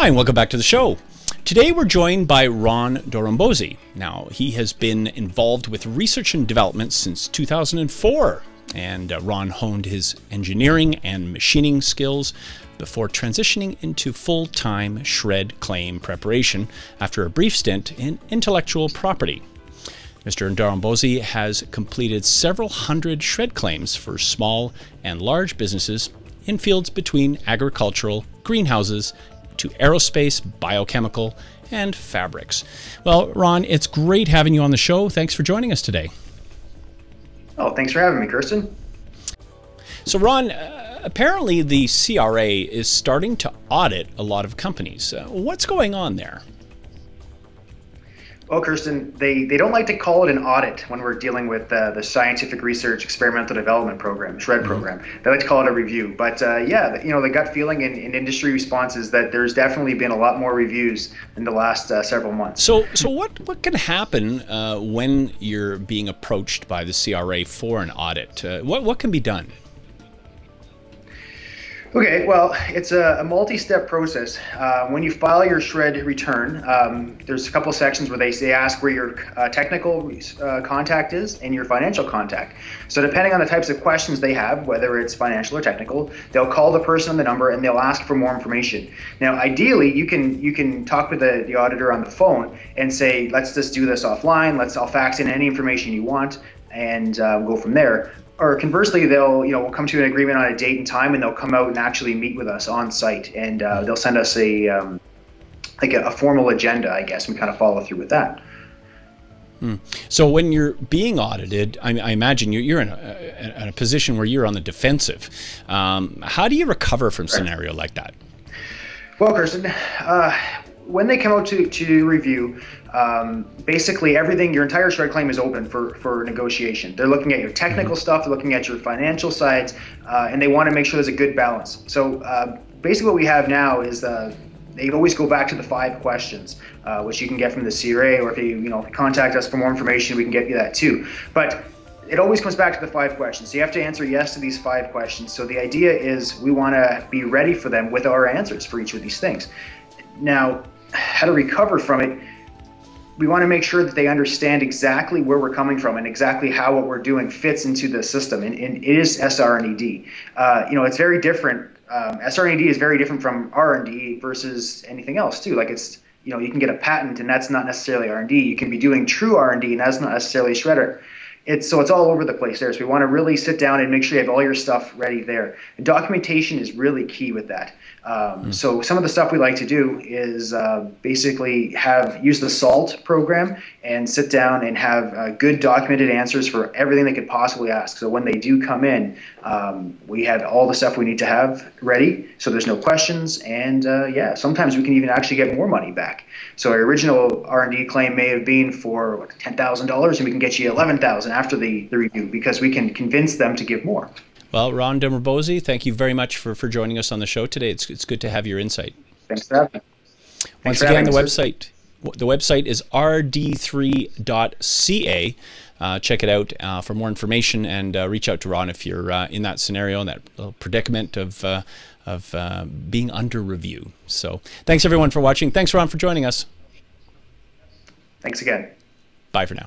Hi, and welcome back to the show. Today we're joined by Ron Dorombosi. Now, he has been involved with research and development since 2004, and Ron honed his engineering and machining skills before transitioning into full-time SR&ED claim preparation after a brief stint in intellectual property. Mr. Dorombosi has completed several hundred SR&ED claims for small and large businesses in fields between agricultural, greenhouses, to aerospace, biochemical, and fabrics. Well, Ron, it's great having you on the show. Thanks for joining us today. Oh, thanks for having me, Kirsten. So, Ron, apparently the CRA is starting to audit a lot of companies. What's going on there? Well, Kirsten, they don't like to call it an audit when we're dealing with the Scientific Research Experimental Development Program, SR&ED program. They like to call it a review. But yeah, you know, the gut feeling in industry response is that there's definitely been a lot more reviews in the last several months. So what can happen when you're being approached by the CRA for an audit? What can be done? Okay, well, it's a multi-step process. When you file your SR&ED return, there's a couple of sections where they ask where your technical contact is and your financial contact. So depending on the types of questions they have, whether it's financial or technical, they'll call the person on the number and they'll ask for more information. Now, ideally, you can talk with the auditor on the phone and say, let's just do this offline. I'll fax in any information you want and go from there. Or conversely, we'll come to an agreement on a date and time, and they'll come out and actually meet with us on site, and they'll send us a formal agenda, I guess, and we kind of follow through with that. So when you're being audited, I imagine you're in a position where you're on the defensive. How do you recover from a scenario like that? Well, Kirsten, when they come out to review, basically everything, your entire SR&ED claim is open for negotiation. They're looking at your technical stuff, they're looking at your financial sides, and they want to make sure there's a good balance. So basically what we have now is they always go back to the 5 questions, which you can get from the CRA, or if you contact us for more information, we can get you that too. But it always comes back to the 5 questions. So you have to answer yes to these 5 questions. So the idea is we want to be ready for them with our answers for each of these things. Now, how to recover from it, we want to make sure that they understand exactly where we're coming from and exactly how what we're doing fits into the system. And it is SR&ED. It's very different. SR&ED is very different from R&D versus anything else too. Like you can get a patent and that's not necessarily R&D. You can be doing true R&D and that's not necessarily SR&ED. So it's all over the place there. So we want to really sit down and make sure you have all your stuff ready there. And documentation is really key with that. So some of the stuff we like to do is basically use the SALT program and sit down and have good documented answers for everything they could possibly ask. So when they do come in, we have all the stuff we need to have ready, so there's no questions. And yeah, sometimes we can even actually get more money back. So our original R&D claim may have been for $10,000, and we can get you $11,000 after the review because we can convince them to give more. Well, Ron Dorombosi, thank you very much for joining us on the show today. It's good to have your insight. Thanks for having me. Once again, the website is rd3.ca. Check it out for more information, and reach out to Ron if you're in that scenario, in that little predicament of being under review. So thanks everyone for watching. Thanks, Ron, for joining us. Thanks again. Bye for now.